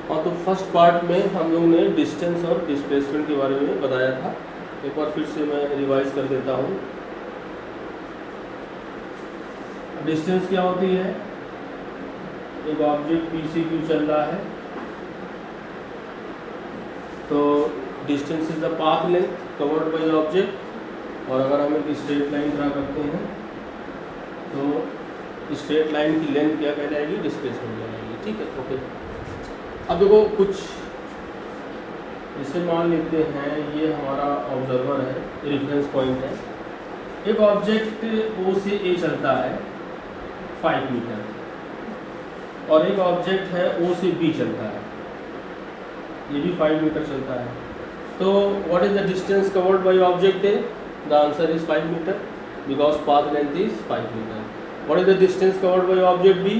हाँ, तो first part में हम लोगों ने डिस्टेंस और डिस्प्लेसमेंट के बारे में बताया था। एक बार फिर से मैं रिवाइज कर देता हूँ। डिस्टेंस क्या होती है? एक ऑब्जेक्ट पी से क्यू चल रहा है, तो distance is the path length covered by object. और अगर हम एक स्ट्रेट लाइन ड्रा करते हैं तो स्ट्रेट लाइन की लेंथ क्या कहलाएगी? डिस्प्लेसमेंट कहलाएगी। ठीक है, ओके। अब देखो कुछ इसे मान लेते हैं, ये हमारा ऑब्जर्वर है, रेफरेंस पॉइंट है। एक ऑब्जेक्ट ओ से ए चलता है 5 मीटर, और एक ऑब्जेक्ट है ओ से बी चलता है, ये भी 5 मीटर चलता है। तो what is the distance covered by object A? The answer is 5 metre because path length is 5 metre. What is the distance covered by object B?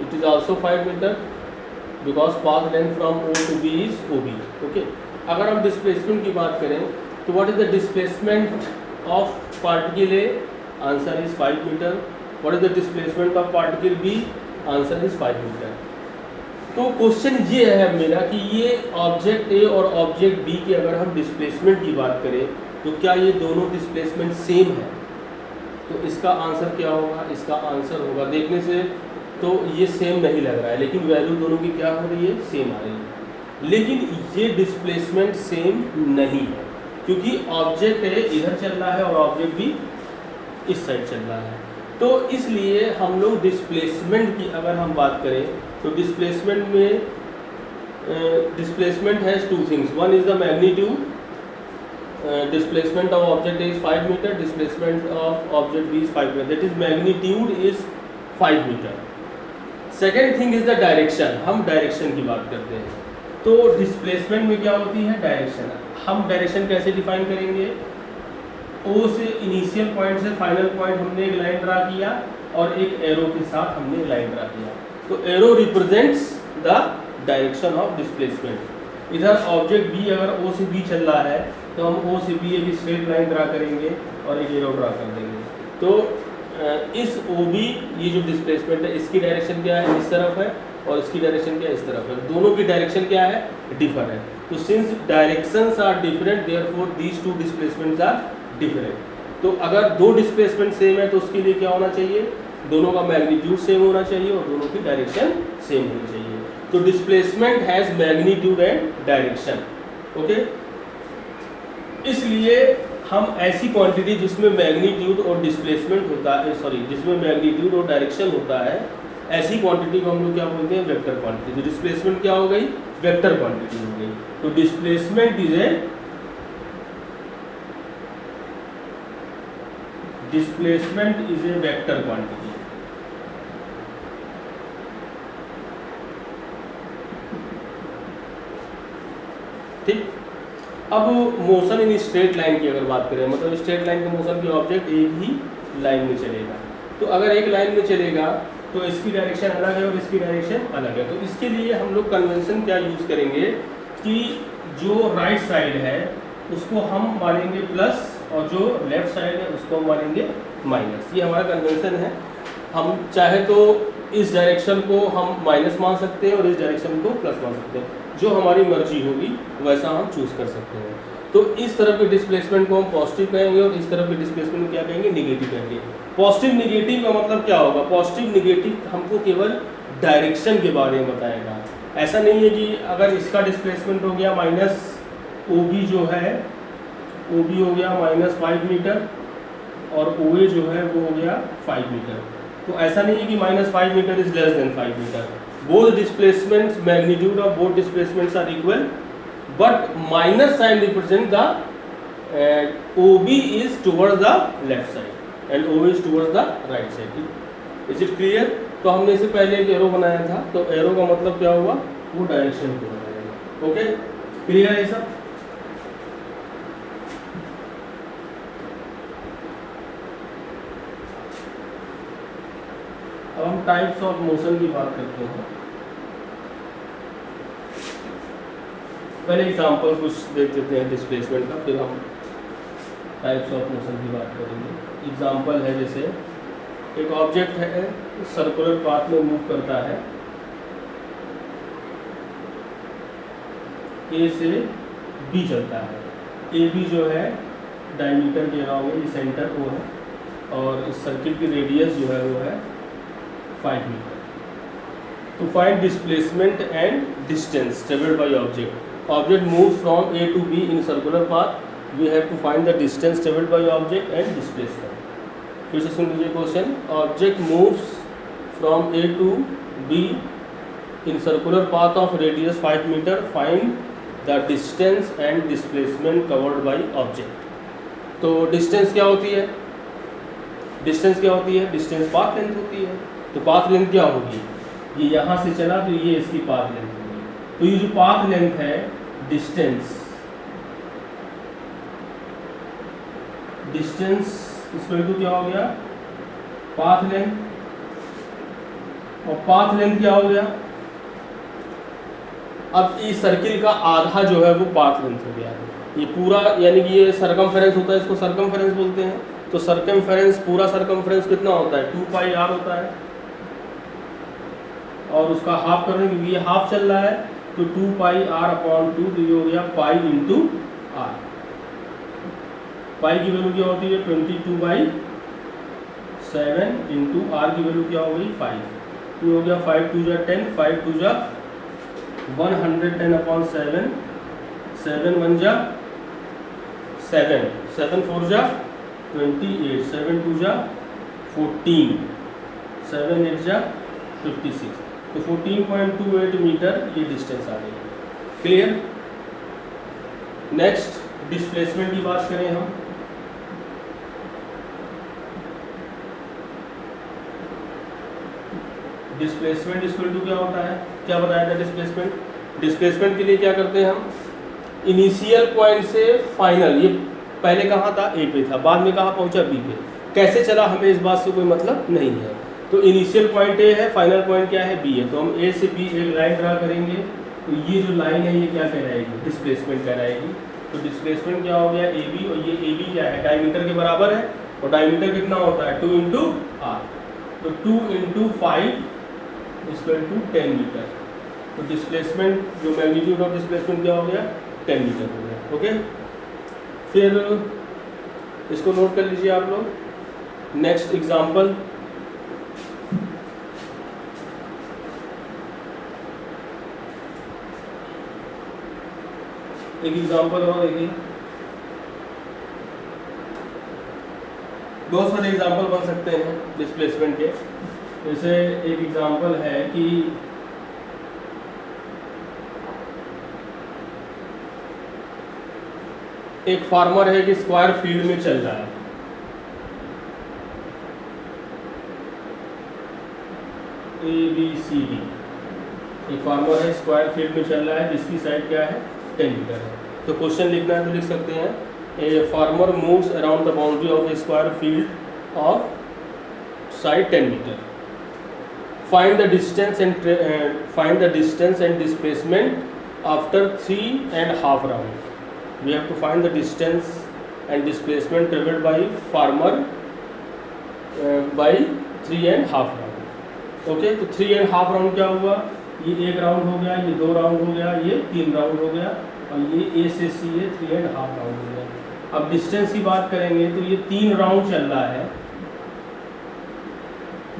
It is also 5 metre because path length from O to B is O B. Okay, अगर हम displacement की बात करें तो what is the displacement of particle A? Answer is 5 metre. What is the displacement of particle B? Answer is 5 metre. तो question ये है मेरा कि ये ऑब्जेक्ट ए और ऑब्जेक्ट बी की अगर हम डिस्प्लेसमेंट की बात करें तो क्या ये दोनों डिस्प्लेसमेंट सेम है? तो इसका आंसर क्या होगा? इसका आंसर होगा, देखने से तो ये सेम नहीं लग रहा है, लेकिन वैल्यू दोनों की क्या हो रही है? सेम आ रही है। लेकिन ये डिस्प्लेसमेंट सेम नहीं है, क्योंकि ऑब्जेक्ट ए इधर चल रहा है और ऑब्जेक्ट बी इस साइड चल रहा है। तो इसलिए हम लोग डिस्प्लेसमेंट की अगर हम बात करें तो डिस्प्लेसमेंट में displacement has two things. One is the magnitude, displacement of object is 5 metre, displacement of object B is 5 metre, that is magnitude is 5 metre. Second thing is the direction. हम direction की बात करते हैं तो displacement में क्या होती है? डायरेक्शन। हम डायरेक्शन कैसे डिफाइन करेंगे? ओ से इनिशियल पॉइंट से फाइनल पॉइंट हमने एक लाइन ड्रा किया और एक एरो के साथ हमने एक लाइन ड्रा किया, तो arrow represents the direction of displacement. इधर ऑब्जेक्ट बी अगर ओ से बी चल रहा है तो हम ओ से बी एक स्ट्रेट लाइन ड्रा करेंगे और एक एरो ड्रा कर देंगे। तो इस ओ बी ये जो डिस्प्लेसमेंट है इसकी डायरेक्शन क्या है? इस तरफ है, और इसकी डायरेक्शन क्या है? इस तरफ है। दोनों की डायरेक्शन क्या है? डिफर है। तो since directions are different therefore these two displacements are different. तो अगर दो डिस्प्लेसमेंट सेम है तो उसके लिए क्या होना चाहिए? दोनों का मैग्नीट्यूड सेम होना चाहिए और दोनों की डायरेक्शन सेम होनी चाहिए। तो displacement has magnitude and direction. Okay, इसलिए हम ऐसी क्वांटिटी जिसमें मैग्नीट्यूड और डिस्प्लेसमेंट होता है, जिसमें मैग्नीट्यूड और डायरेक्शन होता है, ऐसी क्वांटिटी को हम लोग क्या बोलते हैं? Vector quantity. तो डिस्प्लेसमेंट क्या हो गई? वेक्टर क्वांटिटी हो गई। तो displacement is a vector quantity. ठीक, अब मोशन इन स्ट्रेट लाइन की अगर बात करें, मतलब स्ट्रेट लाइन के मोशन की ऑब्जेक्ट एक ही लाइन में चलेगा। तो अगर एक लाइन में चलेगा तो इसकी डायरेक्शन अलग है और इसकी डायरेक्शन अलग है। तो इसके लिए हम लोग कन्वेंशन क्या यूज़ करेंगे कि जो राइट साइड है उसको हम मानेंगे प्लस और जो लेफ्ट साइड है उसको हम मानेंगे माइनस। ये हमारा कन्वेंशन है। हम चाहे तो इस डायरेक्शन को हम माइनस मान सकते हैं और इस डायरेक्शन को प्लस मान सकते हैं, जो हमारी मर्जी होगी वैसा हम चूज़ कर सकते हैं। तो इस तरफ के डिस्प्लेसमेंट को हम पॉजिटिव कहेंगे और इस तरफ के डिस्प्लेसमेंट को क्या कहेंगे? निगेटिव कहेंगे। पॉजिटिव निगेटिव का मतलब क्या होगा? पॉजिटिव निगेटिव हमको केवल डायरेक्शन के बारे में बताएगा। ऐसा नहीं है कि अगर इसका डिस्प्लेसमेंट हो गया माइनस ओ बी जो है, ओ बी हो गया -5 मीटर और ओ ए जो है वो हो गया 5 मीटर। तो ऐसा नहीं है कि -5 metre is less than 5 metre. Both displacements, magnitude of both displacements are equal, but minus sign represent the OB is towards the left side and OA is towards the right side. Is it clear? तो हमने इससे पहले एक arrow बनाया था, तो arrow का मतलब क्या हुआ? वो डायरेक्शन को बताएगा। ओके, क्लियर है सब? अब हम टाइप्स ऑफ मोशन की बात करते हैं। पहले एग्जाम्पल कुछ देख देते हैं डिस्प्लेसमेंट का, फिर हम टाइप्स ऑफ मोशन की बात करेंगे। एग्जाम्पल है जैसे एक ऑब्जेक्ट है सर्कुलर पाथ में मूव करता है ए से बी चलता है। ए बी जो है डायमीटर के अराउंड में, ये सेंटर वो है, और इस सर्किल की रेडियस जो है वो है 5 मीटर। तो find displacement and distance travelled by object. Object move from A to B in circular path, we have to find the distance travelled by object and displacement. फिर से सुन लीजिए question. Object moves from A to B in circular path of radius 5 metre, find the distance and displacement covered by object. तो distance क्या होती है? Distance क्या होती है? डिस्टेंस पाथ लेंथ होती है। तो पाथ लेंथ क्या होगी? ये यहाँ से चला तो ये इसकी पाथ लेंथ होगी। तो ये जो पाथ लेंथ है डिस्टेंस इक्वल टू क्या हो गया? Path length. और पाथ लेंथ क्या हो गया? अब इस सर्किल का आधा जो है वो पाथ लेंथ हो गया। ये पूरा यानी कि ये सरकमफेरेंस होता है, इसको सरकमफेरेंस बोलते हैं। तो सरकमफेरेंस, पूरा सरकमफेरेंस कितना होता है? 2 पाई r होता है, और उसका हाफ करने के लिए हाफ चल रहा है तो 2 पाई r अपॉन 2, तो ये हो गया पाई इंटू r। पाई की वैल्यू क्या होती है? 22/7 इंटू r की वैल्यू क्या हो गई? 5। ये हो गया 5 2 जा 10, 5 2 जा 110 अपॉन 7, 7 1 जा 7, 7 4 जा 28, 7 2 जा 14, 7 8 जा 56। तो 14.28 मीटर ये डिस्टेंस आ गई। क्लियर? नेक्स्ट डिस्प्लेसमेंट की बात करें हम। डिस्प्लेसमेंट इक्वल टू क्या होता है? क्या बताया था डिस्प्लेसमेंट? डिस्प्लेसमेंट के लिए क्या करते हैं हम? इनिशियल पॉइंट से फाइनल, ये पहले कहाँ था? ए पे था, बाद में कहाँ पहुंचा? बी पे। कैसे चला हमें इस बात से कोई मतलब नहीं है। तो इनिशियल पॉइंट ए है, फाइनल पॉइंट क्या है? बी है। तो हम ए से बी एक लाइन ड्रा करेंगे, तो ये जो लाइन है ये क्या कहलाएगी? डिस्प्लेसमेंट कहलाएगी। तो डिस्प्लेसमेंट क्या हो गया? ए बी, और ये ए बी क्या है? डायमीटर के बराबर है, और डायमीटर कितना होता है? 2 इंटू आर। तो 2 इंटू 5 इक्वल टू 10 मीटर। तो डिस्प्लेसमेंट, जो मैग्नीट्यूड ऑफ डिस्प्लेसमेंट क्या हो गया? 10 मीटर हो गया। ओके, फिर इसको नोट कर लीजिए आप लोग। नेक्स्ट एग्जांपल, एक एग्जांपल और देखिए, बहुत सारे एग्जांपल बन सकते हैं डिस्प्लेसमेंट के। जैसे एक एग्जांपल है कि एक फार्मर है कि स्क्वायर फील्ड में चल रहा है, ABCD। एक फार्मर है स्क्वायर फील्ड में चल रहा है जिसकी साइड क्या है? 10 मीटर है। तो क्वेश्चन लिखना है तो लिख सकते हैं, a farmer moves around the boundary of a square field of side 10 metre. Find the distance and displacement after 3.5 round. We have to find the distance and displacement traveled by farmer by 3.5 round. Okay, तो 3.5 round क्या हुआ? ये 1 round हो गया, ये 2 round हो गया, ये 3 राउंड हो गया, और ये A से C ये 3.5 राउंड हो गया। अब डिस्टेंस की बात करेंगे तो ये 3 राउंड चल रहा है,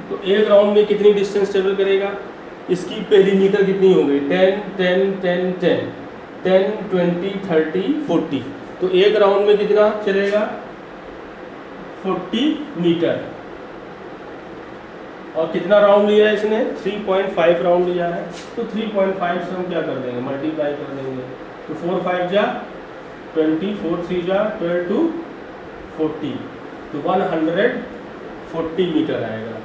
तो 1 राउंड में कितनी डिस्टेंस ट्रेवल करेगा? इसकी पेरीमीटर कितनी हो गई? 10 10 10 10 10 20 30 40। तो 1 राउंड में कितना चलेगा? 40 मीटर। और कितना राउंड लिया है इसने? 3.5 राउंड लिया है। तो 3.5 से हम क्या कर देंगे? मल्टीप्लाई कर देंगे। तो 4 5 जा 20, 4 3 जा 12 to 40, तो 140 मीटर आएगा।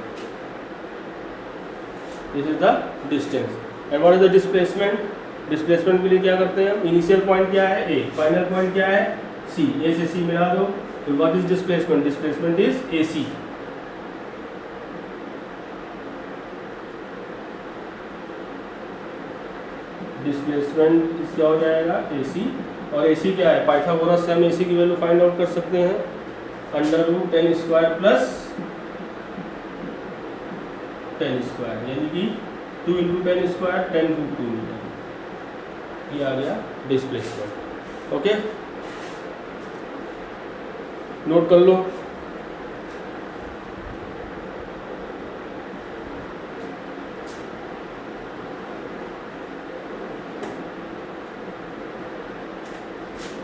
This is the distance. And what is the displacement? Displacement के लिए क्या करते हैं हम? इनिशियल पॉइंट क्या है? ए, फाइनल पॉइंट क्या है? सी। ए से सी मिला दो, तो what is displacement? Displacement is AC। Displacement क्या हो जाएगा? AC। और AC क्या है? पाइथागोरस से हम AC की वैल्यू फाइंड आउट कर सकते हैं, √10² प्लस 10², यानी कि 2 × 10², 10 × 2 मीटर। ये आ गया डिस्प्लेसमेंट। ओके, नोट कर लो।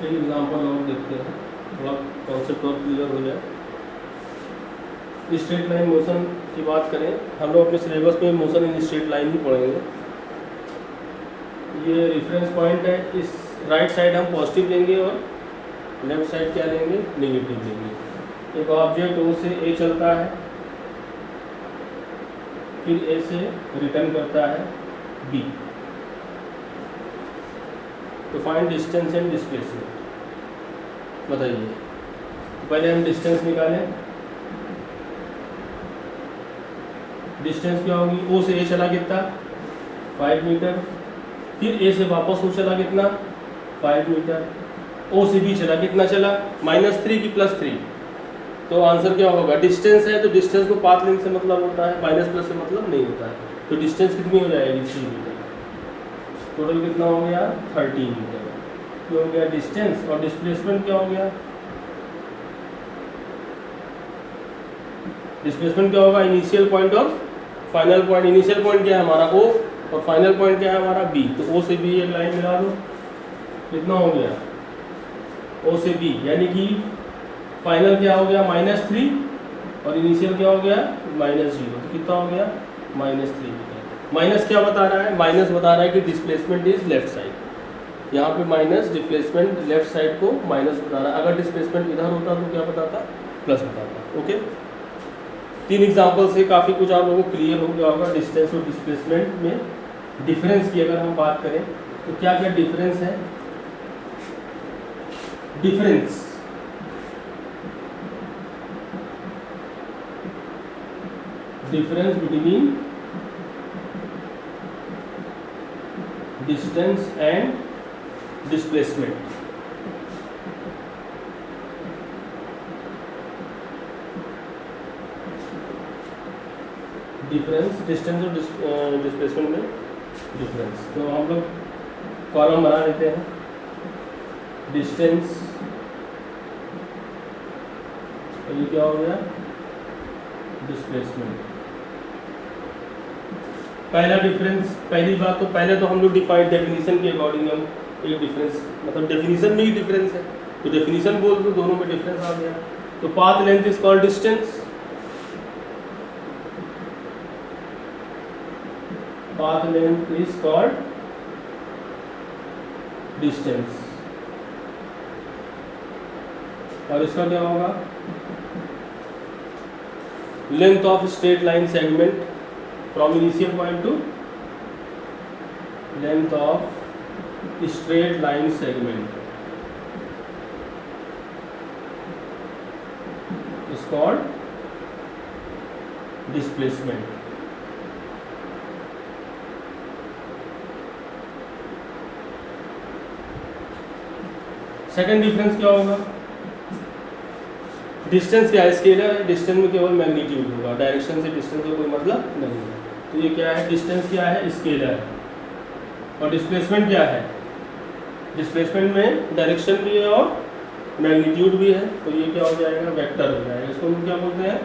एक एग्जांपल और देखते हैं, थोड़ा कॉन्सेप्ट और क्लियर हो जाए। स्ट्रेट लाइन मोशन की बात करें, हम लोग अपने सिलेबस में मोशन इन स्ट्रेट लाइन ही पढ़ेंगे। ये रेफरेंस पॉइंट है, इस राइट साइड हम पॉजिटिव लेंगे और लेफ्ट साइड क्या लेंगे, नेगेटिव लेंगे। एक ऑब्जेक्ट ओ से ए चलता है, फिर ए से रिटर्न करता है बी। तो फाइंड डिस्टेंस एंड डिस्प्लेसमेंट, बताइए। तो पहले हम डिस्टेंस निकालें। डिस्टेंस क्या होगी, ओ से ए चला कितना, 5 मीटर, फिर ए से वापस ओ चला कितना, 5 मीटर, ओ से बी चला कितना चला, -3 की +3। तो आंसर क्या होगा, डिस्टेंस है तो डिस्टेंस को पाथ लेंथ से मतलब होता है, माइनस प्लस से मतलब नहीं होता है। तो डिस्टेंस कितनी हो जाएगी, 3 मीटर। टोटल कितना हो गया, 13 मीटर। तो हो गया डिस्टेंस, और डिस्प्लेसमेंट क्या हो गया, डिस्प्लेसमेंट क्या होगा, इनिशियल पॉइंट और फाइनल पॉइंट। इनिशियल पॉइंट क्या है हमारा ओ, और फाइनल पॉइंट क्या है हमारा बी। तो ओ से बी एक लाइन मिला दो, कितना हो गया, ओ से बी, यानी कि फाइनल क्या हो गया, -3, और इनिशियल क्या हो गया, -0। तो कितना हो गया, -3 मीटर। माइनस क्या बता रहा है, माइनस बता रहा है कि डिस्प्लेसमेंट इज लेफ्ट साइड। यहाँ पे माइनस, डिस्प्लेसमेंट लेफ्ट साइड को माइनस बता रहा है। अगर डिस्प्लेसमेंट इधर होता तो क्या बताता, प्लस बताता। ओके, 3 एग्जाम्पल से काफ़ी कुछ आप लोगों को क्लियर हो गया होगा। डिस्टेंस और डिस्प्लेसमेंट में डिफरेंस की अगर हम बात करें तो क्या क्या डिफरेंस है। Difference, difference between distance and displacement. Difference, distance और डिस्प्लेसमेंट में डिफरेंस। तो हम लोग कॉलम बना लेते हैं। डिस्टेंस, ये क्या हो गया, डिस्प्लेसमेंट। पहला डिफरेंस, पहली बात तो पहले तो हम लोग डिफाइंड डेफिनेशन के अकॉर्डिंग हम एक डिफरेंस, मतलब डेफिनेशन में ही डिफरेंस है तो डेफिनेशन बोल दो, दोनों में डिफरेंस आ गया। तो path length is called distance, path length is called distance। और इसका क्या होगा, length of straight line segment from initial point two, length of straight line segment is called displacement। Second difference क्या होगा, डिस्टेंस क्या है, स्केलर है, distance में केवल मैग्नीट्यूड होगा, डायरेक्शन से डिस्टेंस का कोई मतलब नहीं है। तो ये क्या है, डिस्टेंस क्या है, स्केलर है। और डिस्प्लेसमेंट क्या है, डिस्प्लेसमेंट में डायरेक्शन भी है और मैग्नीट्यूड भी है। तो ये क्या हो जाएगा, वेक्टर हो जाएगा। इसको हम क्या बोलते हैं,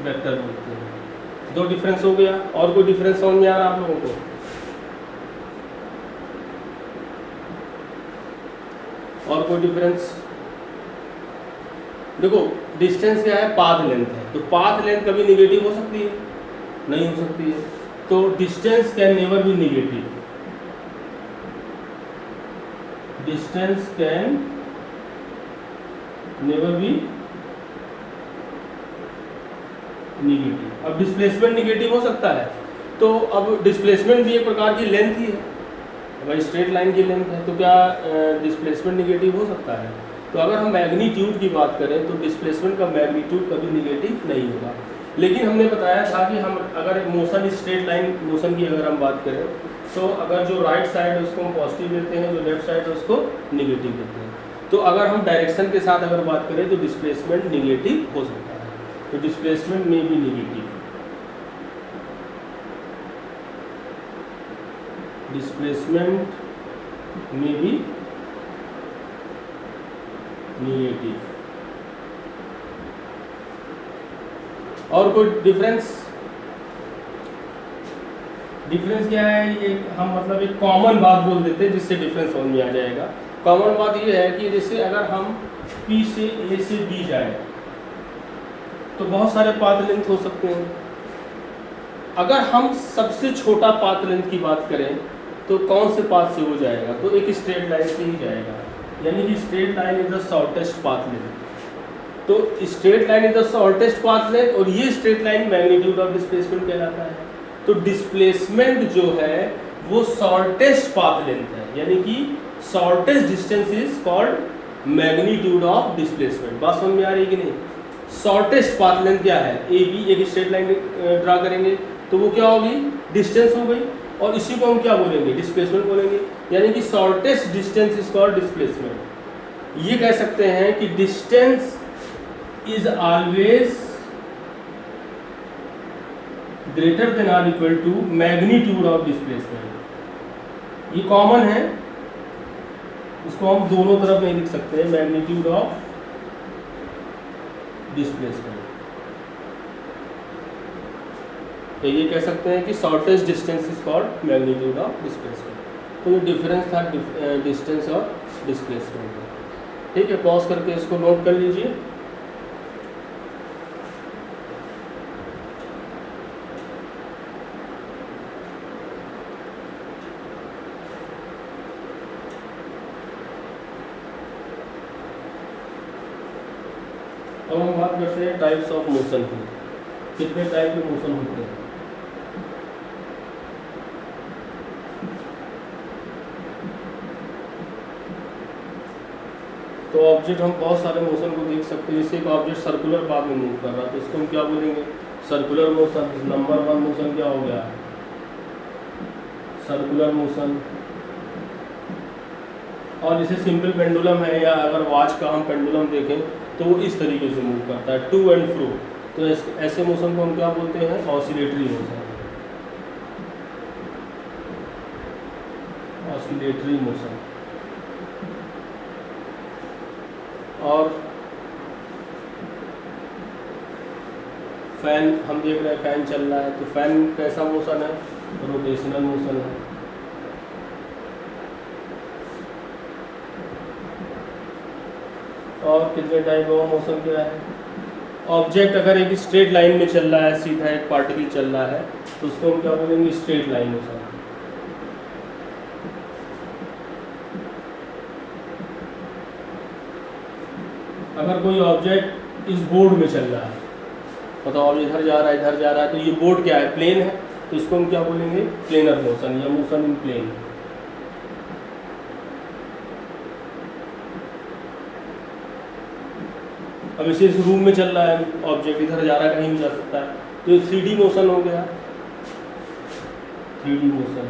वेक्टर बोलते हैं। 2 डिफरेंस हो गया। और कोई डिफरेंस समझ में आ रहा आप लोगों को, और कोई डिफरेंस। देखो डिस्टेंस क्या है, पाथ लेंथ है। तो पाथ लेंथ कभी निगेटिव हो सकती है, नहीं हो सकती है। तो distance can never be negative, distance can never be negative. अब डिस्प्लेसमेंट निगेटिव हो सकता है, तो अब डिस्प्लेसमेंट भी एक प्रकार की लेंथ ही है भाई, स्ट्रेट लाइन की लेंथ है। तो क्या डिस्प्लेसमेंट निगेटिव हो सकता है। तो अगर हम मैग्नीट्यूड की बात करें तो डिस्प्लेसमेंट का मैग्नीट्यूड कभी निगेटिव नहीं होगा। लेकिन हमने बताया था कि हम अगर मोशन स्ट्रेट लाइन मोशन की अगर हम बात करें तो अगर जो राइट साइड है उसको हम पॉजिटिव लेते हैं, जो लेफ्ट साइड है उसको निगेटिव लेते हैं। तो अगर हम डायरेक्शन के साथ अगर बात करें तो डिस्प्लेसमेंट निगेटिव हो सकता है। तो डिस्प्लेसमेंट में भी निगेटिव, डिस्प्लेसमेंट में भी निगेटिव। और कोई डिफरेंस क्या है, ये हम मतलब एक कॉमन बात बोल देते हैं जिससे डिफरेंस समझ में आ जाएगा। कॉमन बात ये है कि जैसे अगर हम P से A से B जाए तो बहुत सारे पाथ लेंथ हो सकते हैं। अगर हम सबसे छोटा पाथ लेंथ की बात करें तो कौन से पाथ से हो जाएगा, तो एक स्ट्रेट लाइन से ही जाएगा, यानी कि straight line is the shortest path length. तो straight line is the shortest path length और ये straight line magnitude of displacement कहलाता है। तो डिस्प्लेसमेंट जो है वो शॉर्टेस्ट पाथ लेंथ है, यानी कि shortest distance is called magnitude of displacement. बात समझ में आ रही है कि नहीं? शॉर्टेस्ट पाथ लेंथ क्या है, ए बी एक स्ट्रेट लाइन ड्रा करेंगे तो वो क्या होगी, डिस्टेंस हो गई, और इसी को हम क्या बोलेंगे, डिस्प्लेसमेंट बोलेंगे, यानी कि shortest distance is called displacement. ये कह सकते हैं कि distance is always greater than or equal to magnitude of displacement. ये कॉमन है, इसको हम दोनों तरफ नहीं लिख सकते हैं, मैग्नीट्यूड ऑफ डिस्प्लेसमेंट। तो ये कह सकते हैं कि shortest distance is called magnitude of displacement. तो ये डिफरेंस था डिस्टेंस और डिस्प्लेसमेंट का। ठीक है, पॉज करके इसको नोट कर लीजिए। अब हम बात करते हैं टाइप्स ऑफ मोशन की। कितने टाइप के मोशन होते हैं? तो ऑब्जेक्ट हम बहुत सारे मोशन को देख सकते हैं। जैसे एक ऑब्जेक्ट सर्कुलर पाथ में मूव कर रहा है तो इसको हम क्या बोलेंगे, सर्कुलर मोशन। नंबर 1 मोशन क्या हो गया, सर्कुलर मोशन। और जैसे सिंपल पेंडुलम है या अगर वॉच का हम पेंडुलम देखें तो वो इस तरीके से मूव करता है, टू एंड फ्रो। तो ऐसे मोशन को हम क्या बोलते हैं, ऑसिलेटरी मोशन। Oscillatory motion. और फैन हम देख रहे हैं, फैन चल रहा है तो फैन कैसा मोशन है, रोटेशनल मोशन है। और कितने टाइप का मोशन क्या है, ऑब्जेक्ट अगर एक स्ट्रेट लाइन में चल रहा है, सीधा एक पार्टिकल चल रहा है तो उसको हम क्या बोलेंगे, स्ट्रेट लाइन मोशन। अगर कोई ऑब्जेक्ट इस बोर्ड में चल रहा है, बताओ इधर जा रहा है इधर जा रहा है, तो ये बोर्ड क्या है, प्लेन है, तो इसको हम क्या बोलेंगे, प्लेनर मोशन या मोशन इन प्लेन। अब इसे इस रूम में चल रहा है ऑब्जेक्ट, इधर जा रहा है कहीं भी जा सकता है, तो ये 3D मोशन हो गया, 3D मोशन।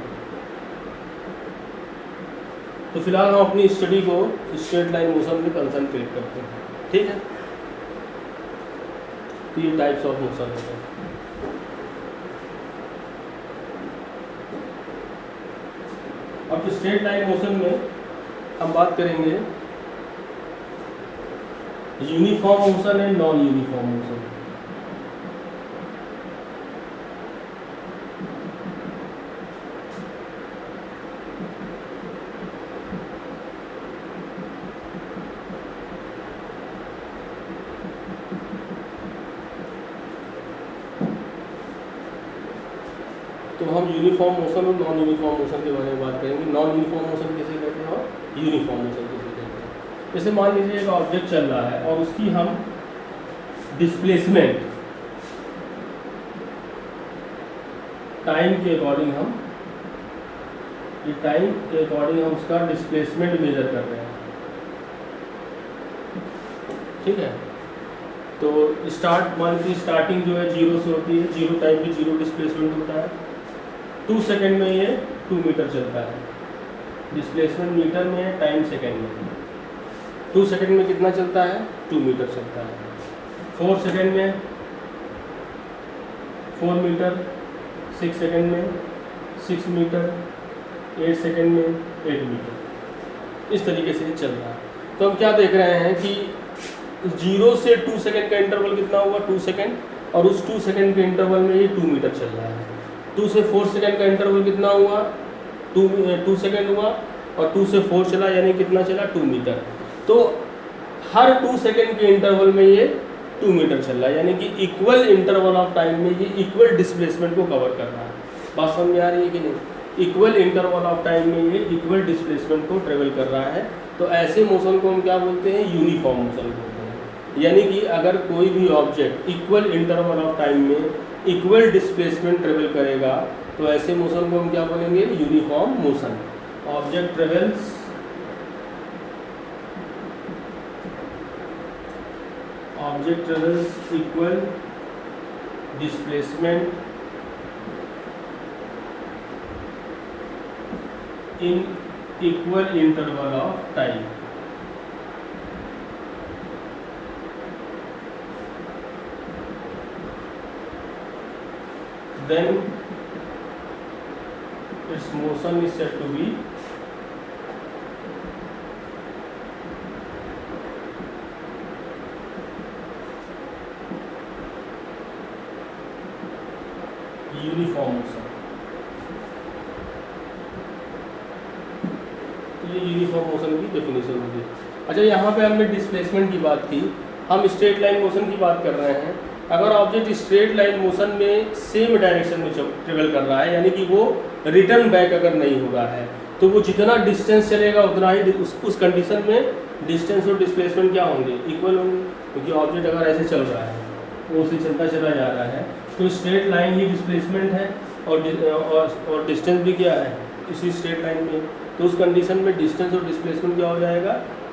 तो फिलहाल हम अपनी स्टडी को स्ट्रेट लाइन मोशन में कंसंट्रेट करते हैं। ठीक है, तो ये टाइप्स ऑफ मोशन होते हैं। अब स्ट्रेट लाइन मोशन में हम बात करेंगे uniform motion and non uniform motion. तो हम यूनिफॉर्म मोशन और नॉन यूनिफॉर्म मोशन के बारे में बात करेंगे। नॉन यूनिफॉर्म मोशन किसे कहते हैं और यूनिफॉर्म मोशन किसे कहते हैं। जैसे मान लीजिए एक ऑब्जेक्ट चल रहा है और उसकी हम डिस्प्लेसमेंट टाइम के अकॉर्डिंग हम उसका डिस्प्लेसमेंट मेजर कर रहे हैं। ठीक है, तो मान लीजिए स्टार्टिंग जो है 0 से होती है, 0 टाइम पे 0 डिस्प्लेसमेंट होता है। 2 सेकेंड में ये 2 मीटर चलता है, डिस्प्लेसमेंट मीटर में है, टाइम सेकेंड में। 2 सेकेंड में कितना चलता है, 2 मीटर चलता है। 4 सेकेंड में 4 मीटर, 6 सेकेंड में 6 मीटर, 8 सेकेंड में 8 मीटर। इस तरीके से चल रहा है। तो हम क्या देख रहे हैं कि 0 से 2 सेकंड का इंटरवल कितना हुआ, 2 सेकंड, और उस 2 सेकंड के इंटरवल में ये 2 मीटर चल रहा है। 2 से 4 सेकंड का इंटरवल कितना हुआ, 2 सेकंड हुआ, और 2 से 4 चला, यानी कितना चला, 2 मीटर। तो हर 2 सेकंड के इंटरवल में ये 2 मीटर चल रहा है, यानी कि इक्वल इंटरवल ऑफ टाइम में ये इक्वल डिस्प्लेसमेंट को कवर कर रहा है। बात समझ में आ रही है कि नहीं? इक्वल इंटरवल ऑफ टाइम में ये इक्वल डिस्प्लेसमेंट को ट्रेवल कर रहा है। तो ऐसे मोशन को हम क्या बोलते हैं, यूनिफॉर्म मोशन बोलते हैं। यानी कि अगर कोई भी object equal interval of time में इक्वल डिस्प्लेसमेंट ट्रेवल करेगा तो ऐसे मोशन को हम क्या बोलेंगे, uniform motion. Object travels equal displacement in equal interval of time. Then its motion is said to be uniform motion. ये यूनिफॉर्म मोशन की डेफिनेशन होगी। अच्छा, यहाँ पे हमने डिस्प्लेसमेंट की बात की, हम स्ट्रेट लाइन मोशन की बात कर रहे हैं। अगर ऑब्जेक्ट स्ट्रेट लाइन मोशन में सेम डायरेक्शन में ट्रेवल कर रहा है, यानी कि वो रिटर्न बैक अगर नहीं हो रहा है, तो वो जितना डिस्टेंस चलेगा उतना ही उस कंडीशन में डिस्टेंस और डिस्प्लेसमेंट क्या होंगे, इक्वल होंगे। क्योंकि ऑब्जेक्ट अगर ऐसे चल रहा है, वो उसे चलता चला जा रहा है, तो स्ट्रेट लाइन ही डिस्प्लेसमेंट है और डिस्टेंस भी क्या है इसी स्ट्रेट लाइन में। तो उस कंडीशन में डिस्टेंस और डिस्प्लेसमेंट क्या हो जाएगा,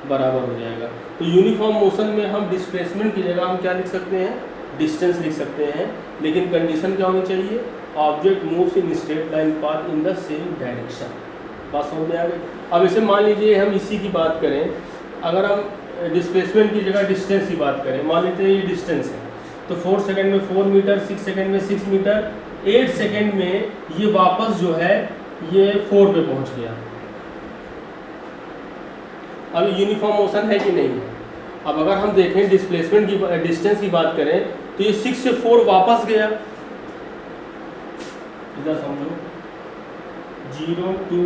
बराबर हो जाएगा। तो यूनिफॉर्म मोशन में हम डिस्प्लेसमेंट की जगह हम क्या लिख सकते हैं, डिस्टेंस लिख सकते हैं, लेकिन कंडीशन क्या होनी चाहिए, object moves in straight line path in the same direction. बात समझ में आ गई? अब इसे मान लीजिए हम इसी की बात करें, अगर हम डिस्प्लेसमेंट की जगह डिस्टेंस की बात करें, मान लेते हैं ये डिस्टेंस है, तो 4 सेकंड में 4 मीटर, 6 सेकंड में 6 मीटर, 8 सेकंड में ये वापस जो है ये 4 पे पहुंच गया। अब यूनिफॉर्म मोशन है कि नहीं है? अब अगर हम देखें डिस्प्लेसमेंट की डिस्टेंस की बात करें, तो ये 6 से 4 वापस गया, इधर समझो 0 2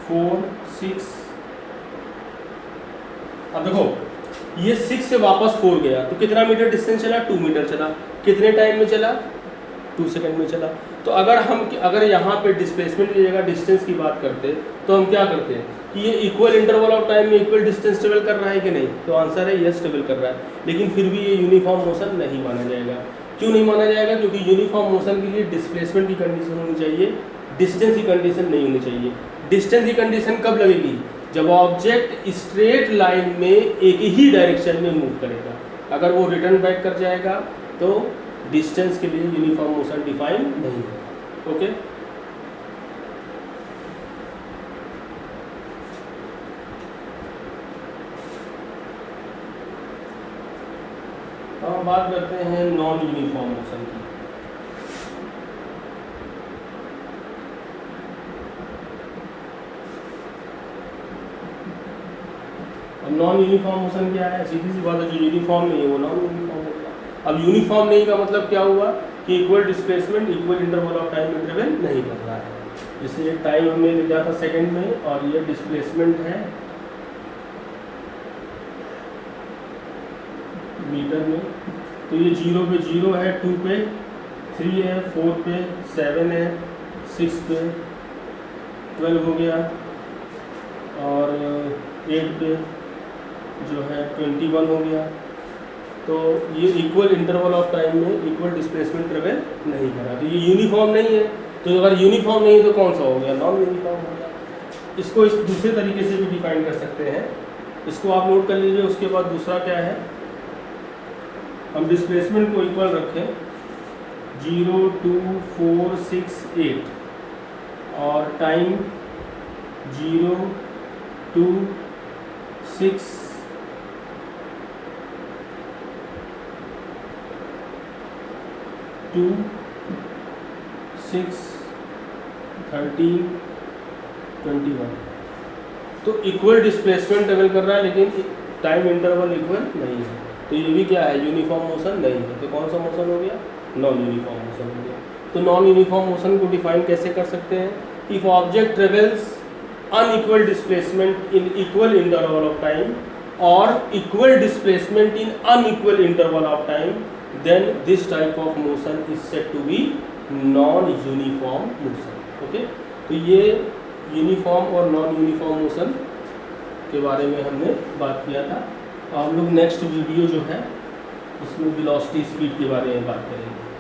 4 6। अब देखो ये 6 से वापस 4 गया, तो कितना मीटर डिस्टेंस चला, 2 मीटर चला। कितने टाइम में चला, 2 सेकंड में चला। तो अगर यहाँ पे डिस्प्लेसमेंट की जगह डिस्टेंस की बात करते तो हम क्या करते हैं कि ये इक्वल इंटरवल ऑफ टाइम में इक्वल डिस्टेंस ट्रेवल कर रहा है कि नहीं, तो आंसर है यस, ट्रेवल कर रहा है। लेकिन फिर भी ये यूनिफॉर्म मोशन नहीं माना जाएगा। क्यों नहीं माना जाएगा? क्योंकि यूनिफॉर्म मोशन के लिए डिस्प्लेसमेंट की कंडीशन होनी चाहिए, डिस्टेंस की कंडीशन नहीं होनी चाहिए। डिस्टेंस की कंडीशन कब लगेगी, जब ऑब्जेक्ट स्ट्रेट लाइन में एक ही डायरेक्शन में मूव करेगा। अगर वो रिटर्न बैक कर जाएगा तो डिस्टेंस के लिए यूनिफॉर्म मोशन डिफाइन नहीं है। ओके, हम बात करते हैं नॉन यूनिफॉर्म मोशन की। अब नॉन यूनिफॉर्म मोशन क्या है? सीधी सी बात है, जो यूनिफॉर्म नहीं है वो नॉन यूनिफॉर्म होगा। अब यूनिफॉर्म नहीं का मतलब क्या हुआ कि equal displacement equal interval of time में ट्रेवल नहीं कर रहा है। इसलिए टाइम हमने लिखा था सेकंड में और ये डिस्प्लेसमेंट है मीटर में। तो ये 0 पे 0 है, 2 पे 3 है, 4 पे 7 है, 6 पे 12 हो गया और 8 पे जो है 21 हो गया। तो ये इक्वल इंटरवल ऑफ टाइम में इक्वल डिस्प्लेसमेंट ट्रेवल नहीं करा, तो ये यूनिफॉर्म नहीं है। तो अगर यूनिफॉर्म नहीं है तो कौन सा हो गया, नॉन यूनिफॉर्म हो गया। इसको इस दूसरे तरीके से भी डिफाइन कर सकते हैं, इसको आप नोट कर लीजिए। उसके बाद दूसरा क्या है, हम डिस्प्लेसमेंट को इक्वल रखें 0 2 4 6 8 और टाइम 0 2 6 2 6 13 21। तो इक्वल डिस्प्लेसमेंट ट्रेवल कर रहा है लेकिन टाइम इंटरवल इक्वल नहीं है, तो ये भी क्या है, यूनिफॉर्म मोशन नहीं है। तो कौन सा मोशन हो गया, नॉन यूनिफॉर्म मोशन हो गया। तो नॉन यूनिफॉर्म मोशन को डिफाइन कैसे कर सकते हैं, if object travels unequal displacement in equal interval of time और equal displacement in unequal interval of time, then this type of motion is said to be non uniform motion. Okay, तो ये uniform और non uniform motion के बारे में हमने बात किया था। हम लोग नेक्स्ट वीडियो जो है उसमें वेलोसिटी स्पीड के बारे में बात करेंगे।